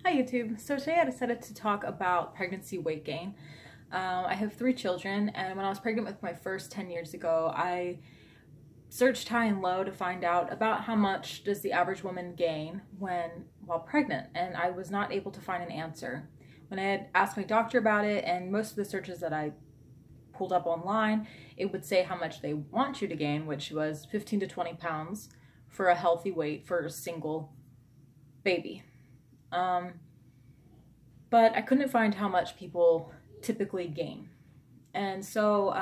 Hi YouTube. So today I decided to talk about pregnancy weight gain. I have 3 children, and when I was pregnant with my first 10 years ago, I searched high and low to find out about how much does the average woman gain while pregnant, and I was not able to find an answer. When I had asked my doctor about it, and most of the searches that I pulled up online, it would say how much they want you to gain, which was 15 to 20 pounds for a healthy weight for a single baby. But I couldn't find how much people typically gain. And so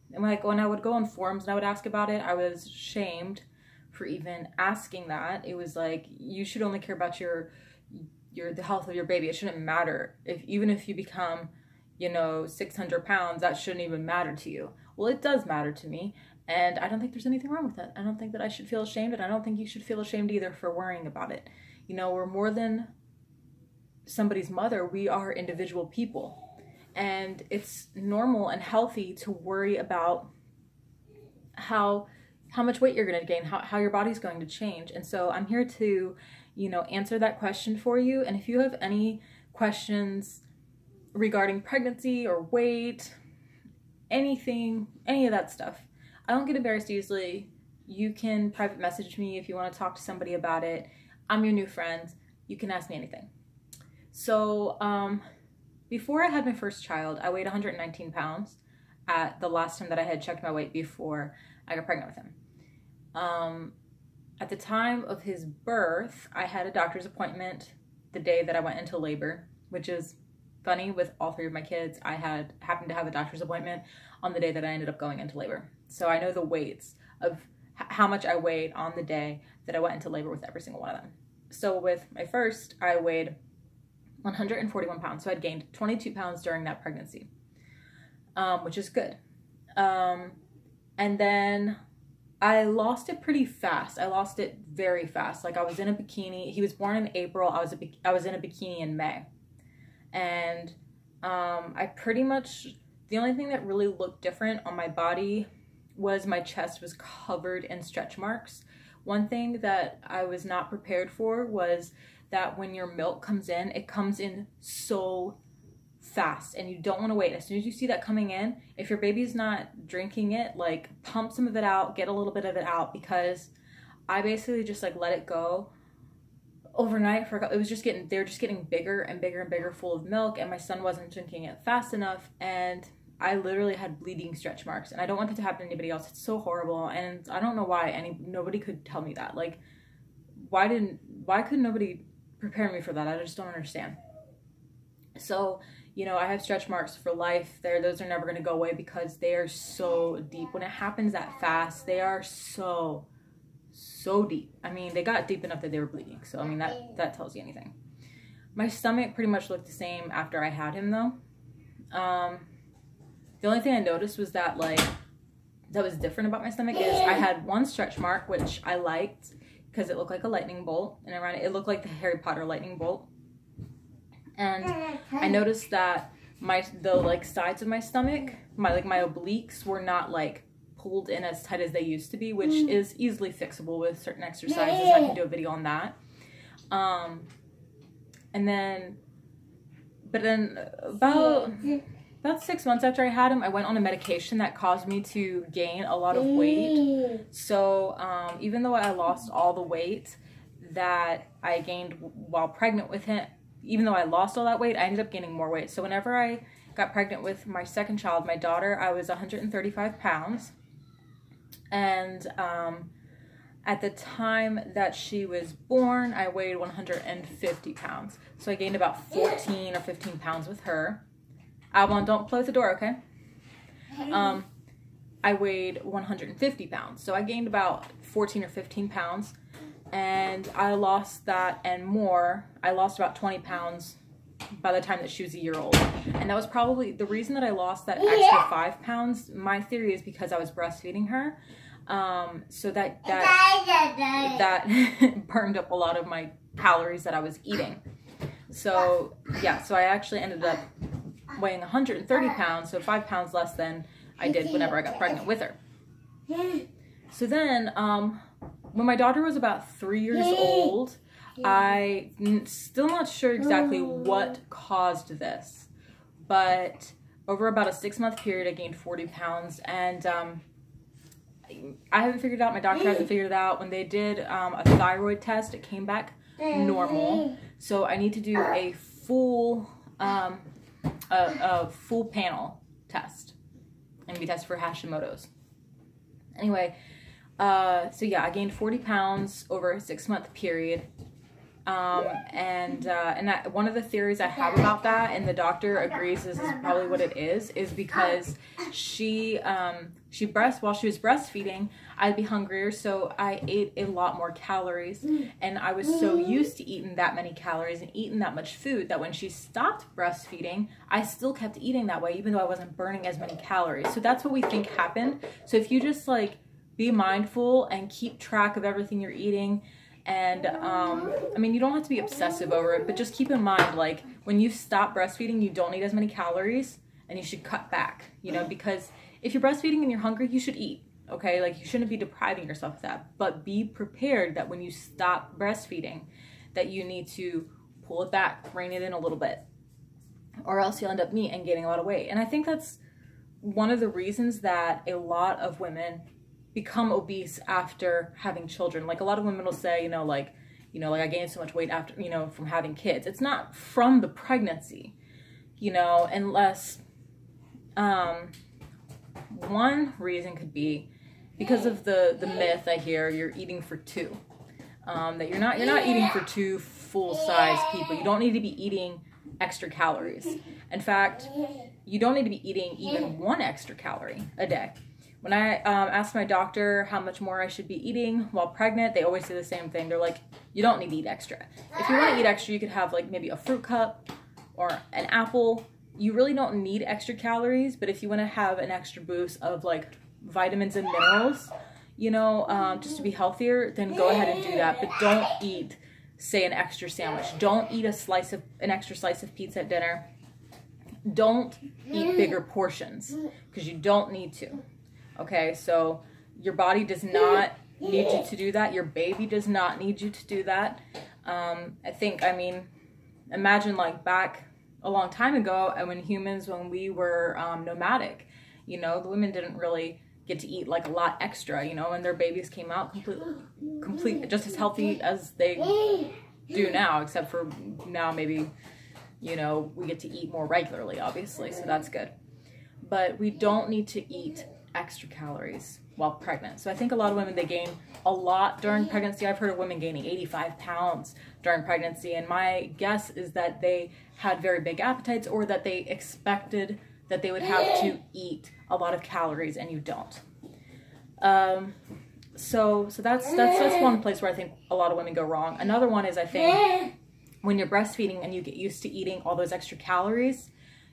when I would go on forums and I would ask about it, I was shamed for even asking that. It was like, you should only care about the health of your baby. It shouldn't matter. Even if you become, 600 pounds, that shouldn't even matter to you. Well, it does matter to me, and I don't think there's anything wrong with it. I don't think that I should feel ashamed, and I don't think you should feel ashamed either for worrying about it. We're more than somebody's mother. We are individual people, and it's normal and healthy to worry about how much weight you're going to gain, how your body's going to change. And so I'm here to, answer that question for you. And if you have any questions regarding pregnancy or weight, anything, any of that stuff, I don't get embarrassed easily. You can private message me if you want to talk to somebody about it. I'm your new friend. You can ask me anything. So before I had my first child, I weighed 119 pounds at the last time that I had checked my weight before I got pregnant with him. At the time of his birth, I had a doctor's appointment the day that I went into labor, which is funny. With all 3 of my kids, I happened to have a doctor's appointment on the day that I ended up going into labor. So I know the weights of how much I weighed on the day that I went into labor with every single one of them. So with my first, I weighed 141 pounds. So I'd gained 22 pounds during that pregnancy, which is good. And then I lost it pretty fast. I lost it very fast. Like, I was in a bikini. He was born in April. I was in a bikini in May. And I pretty much, the only thing that really looked different on my body was my chest was covered in stretch marks. One thing that I was not prepared for was that when your milk comes in, it comes in so fast, and you don't want to wait. As soon as you see that coming in, if your baby's not drinking it, like, pump some of it out, get a little bit of it out, because I basically just let it go overnight. It was just they're just getting bigger and bigger and bigger, full of milk, and my son wasn't drinking it fast enough, and I literally had bleeding stretch marks, and I don't want it to happen to anybody else. It's so horrible, and I don't know why nobody could tell me that. Like, why could nobody prepare me for that? I just don't understand. So, I have stretch marks for life. Those are never going to go away because they are so deep. When it happens that fast, they are so deep. I mean, they got deep enough that they were bleeding. So, I mean, that tells you anything. My stomach pretty much looked the same after I had him, though. The only thing I noticed was that, that was different about my stomach is I had one stretch mark, which I liked because it looked like a lightning bolt, and around it looked like the Harry Potter lightning bolt. And I noticed that the sides of my stomach, my obliques were not pulled in as tight as they used to be, which is easily fixable with certain exercises. I can do a video on that. But then about 6 months after I had him, I went on a medication that caused me to gain a lot of weight. So even though I lost all the weight that I gained while pregnant with him, even though I lost all that weight, I ended up gaining more weight. So whenever I got pregnant with my second child, my daughter, I was 135 pounds. And at the time that she was born, I weighed 150 pounds. So I gained about 14 or 15 pounds with her. Albon, don't close the door, okay? I weighed 150 pounds. So I gained about 14 or 15 pounds. And I lost that and more. I lost about 20 pounds by the time that she was a year old. And that was probably the reason that I lost that extra 5 pounds. My theory is because I was breastfeeding her. So that burned up a lot of my calories that I was eating. So yeah, so I actually ended up weighing 130 pounds, so 5 pounds less than I did whenever I got pregnant with her. So then, when my daughter was about 3 years old, I'm still not sure exactly what caused this, but over about a 6-month period, I gained 40 pounds, and I haven't figured it out. My doctor hasn't figured it out. When they did a thyroid test, it came back normal. So I need to do a full full panel test and be tested for Hashimoto's. Anyway, so yeah, I gained 40 pounds over a 6-month period. One of the theories I have about that, and the doctor agrees this is probably what it is because while she was breastfeeding, I'd be hungrier, so I ate a lot more calories, and I was so used to eating that many calories and eating that much food that when she stopped breastfeeding, I still kept eating that way, even though I wasn't burning as many calories. So that's what we think happened. So if you just like be mindful and keep track of everything you're eating. And, I mean, you don't have to be obsessive over it, but just keep in mind, like, when you stop breastfeeding, you don't need as many calories, and you should cut back, you know, because if you're breastfeeding and you're hungry, you should eat, okay? Like, you shouldn't be depriving yourself of that, but be prepared that when you stop breastfeeding, that you need to pull it back, rein it in a little bit, or else you'll end up gaining a lot of weight. And I think that's one of the reasons that a lot of women become obese after having children. Like, a lot of women will say, like I gained so much weight after, from having kids. It's not from the pregnancy, unless, one reason could be because of the myth I hear, you're eating for two, that you're not eating for two full-size people. You don't need to be eating extra calories. In fact, you don't need to be eating even 1 extra calorie a day. When I asked my doctor how much more I should be eating while pregnant, they always say the same thing. They're like, you don't need to eat extra. If you want to eat extra, you could have like maybe a fruit cup or an apple. You really don't need extra calories, but if you want to have an extra boost of like vitamins and minerals, just to be healthier, then go ahead and do that. But don't eat, say, an extra sandwich. Don't eat an extra slice of pizza at dinner. Don't eat bigger portions because you don't need to. Okay, so your body does not need you to do that. Your baby does not need you to do that. Imagine like back a long time ago when we were nomadic, the women didn't really get to eat like a lot extra, and their babies came out complete, just as healthy as they do now, except for now maybe, we get to eat more regularly, obviously, so that's good. But we don't need to eat extra calories while pregnant. So I think a lot of women, they gain a lot during pregnancy. I've heard of women gaining 85 pounds during pregnancy, and my guess is that they had very big appetites or that they expected that they would have to eat a lot of calories, and you don't. So that's one place where I think a lot of women go wrong. Another one is, I think, when you're breastfeeding and you get used to eating all those extra calories,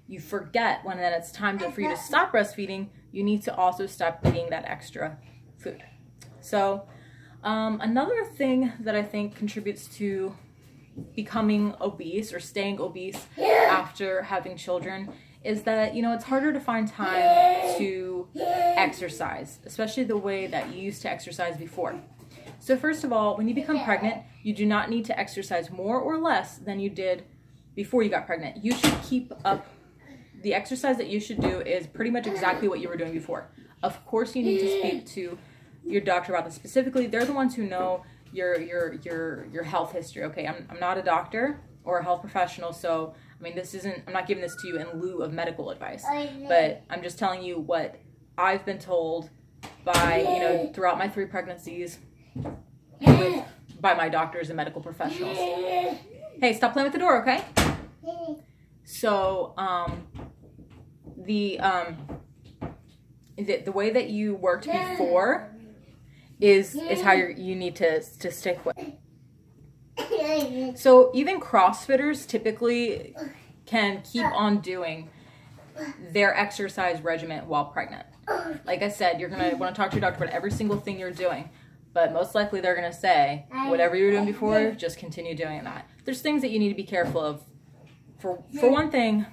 you forget when then it's time for you to stop breastfeeding, you need to also stop eating that extra food. So another thing that I think contributes to becoming obese or staying obese after having children is that, it's harder to find time to exercise, especially the way that you used to exercise before. So first of all, when you become pregnant, you do not need to exercise more or less than you did before you got pregnant. You should keep up. The exercise that you should do is pretty much exactly what you were doing before. Of course, you need to speak to your doctor about this specifically. They're the ones who know your health history. Okay, I'm not a doctor or a health professional, so I'm not giving this to you in lieu of medical advice, but I'm just telling you what I've been told by, throughout my 3 pregnancies by my doctors and medical professionals. Hey, stop playing with the door, okay? So, the way that you worked before is how you need to stick with. So even CrossFitters typically can keep on doing their exercise regimen while pregnant. Like I said, you're gonna want to talk to your doctor about every single thing you're doing, but most likely they're gonna say whatever you were doing before, just continue doing that. There's things that you need to be careful of. For one thing,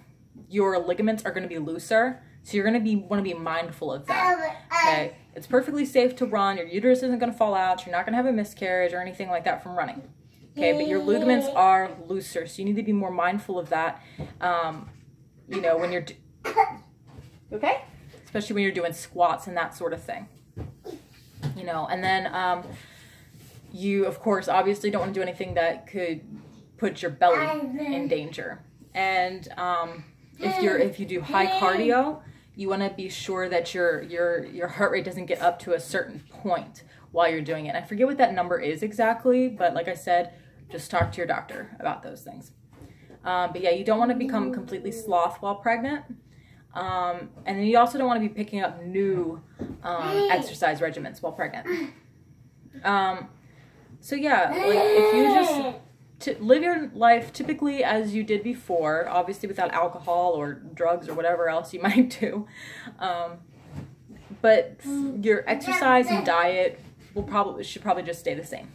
your ligaments are going to be looser, so you're going to want to be mindful of that. Okay, it's perfectly safe to run. Your uterus isn't going to fall out. You're not going to have a miscarriage or anything like that from running. okay, but your ligaments are looser, so you need to be more mindful of that, you know, when you're, okay? Especially when you're doing squats and that sort of thing, you know. And then you, of course, obviously don't want to do anything that could put your belly in danger. And if you do high cardio, you want to be sure that your heart rate doesn't get up to a certain point while you're doing it. I forget what that number is exactly, but like I said, just talk to your doctor about those things. But yeah, you don't want to become completely sloth while pregnant. And then you also don't want to be picking up new exercise regimens while pregnant. So yeah, like if you just live your life typically as you did before, obviously without alcohol or drugs or whatever else you might do, but your exercise and diet should probably just stay the same.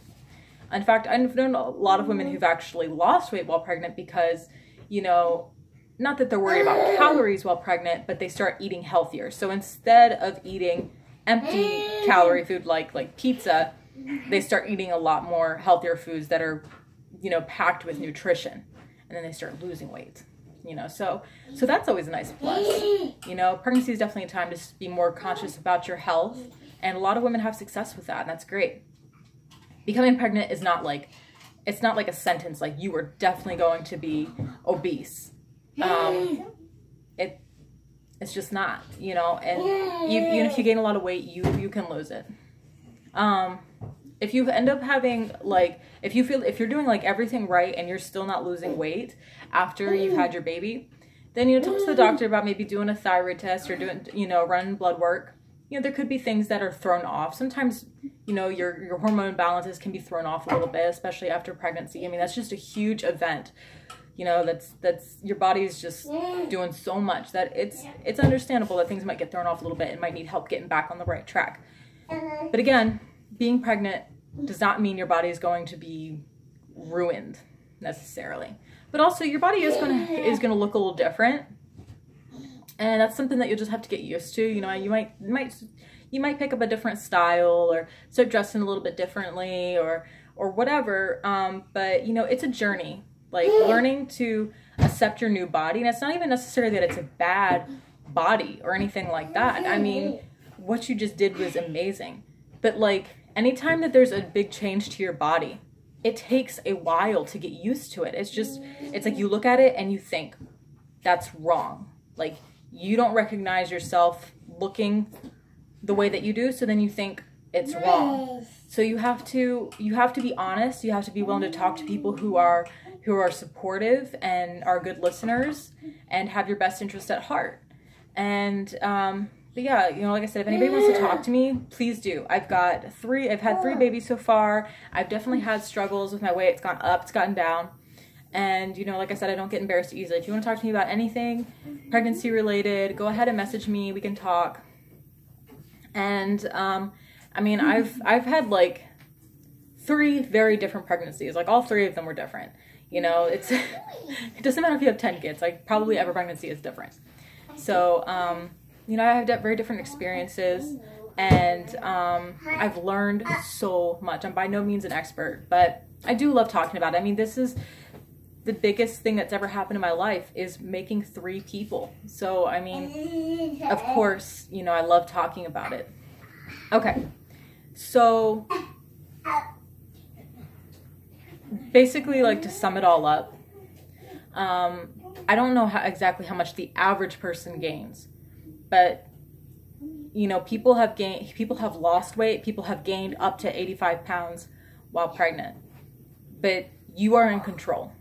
In fact, I've known a lot of women who've actually lost weight while pregnant because, you know, not that they're worried about calories while pregnant, but they start eating healthier. So instead of eating empty calorie food like pizza, they start eating a lot more healthier foods that are, you know, packed with nutrition, and then they start losing weight, you know. So that's always a nice plus. You know, pregnancy is definitely a time to be more conscious about your health, and a lot of women have success with that, and that's great. Becoming pregnant is not like, it's not like a sentence like you are definitely going to be obese. It's just not, you know. And even if you gain a lot of weight, you can lose it. If you end up having, like, if you're doing like everything right and you're still not losing weight after you've had your baby, then, you know, talk to the doctor about maybe doing a thyroid test or doing, you know, running blood work. You know, there could be things that are thrown off. Sometimes, you know, your hormone balances can be thrown off a little bit, especially after pregnancy. I mean, that's just a huge event. You know, that's your body is just doing so much that it's understandable that things might get thrown off a little bit and might need help getting back on the right track. But again, being pregnant does not mean your body is going to be ruined necessarily. But also your body is gonna look a little different. And that's something that you'll just have to get used to. You know, you might pick up a different style or start dressing a little bit differently or whatever. But you know, it's a journey. Like learning to accept your new body, and it's not even necessarily that it's a bad body or anything like that. I mean, what you just did was amazing. But like anytime that there's a big change to your body, it takes a while to get used to it. It's like you look at it and you think, that's wrong. Like, you don't recognize yourself looking the way that you do, so then you think it's wrong. So you have to be honest. You have to be willing to talk to people who are supportive and are good listeners and have your best interest at heart. And but yeah, you know, like I said, if anybody wants to talk to me, please do. I've had 3 babies so far. I've definitely had struggles with my weight. It's gone up, it's gotten down. And, you know, like I said, I don't get embarrassed easily. If you want to talk to me about anything pregnancy related, go ahead and message me. We can talk. And, I mean, I've had like 3 very different pregnancies. Like all 3 of them were different. You know, it doesn't matter if you have 10 kids. Like probably every pregnancy is different. So, you know, I have very different experiences, and I've learned so much. I'm by no means an expert, but I do love talking about it. I mean, this is the biggest thing that's ever happened in my life, is making 3 people. So, I mean, of course, you know, I love talking about it. Okay, so basically, like, to sum it all up, I don't know exactly how much the average person gains, but, you know, people have lost weight, people have gained up to 85 pounds while pregnant, but you are in control.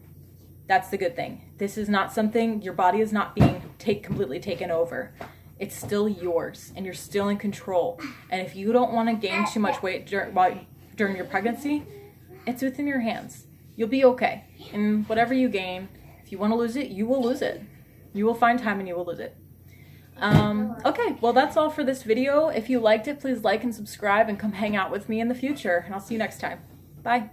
That's the good thing. This is not something, your body is not being completely taken over. It's still yours, and you're still in control. And if you don't want to gain too much weight during your pregnancy, it's within your hands. You'll be okay. And whatever you gain, if you want to lose it, you will lose it. You will find time and you will lose it. Okay, well, that's all for this video. If you liked it, please like and subscribe and come hang out with me in the future. And I'll see you next time. Bye.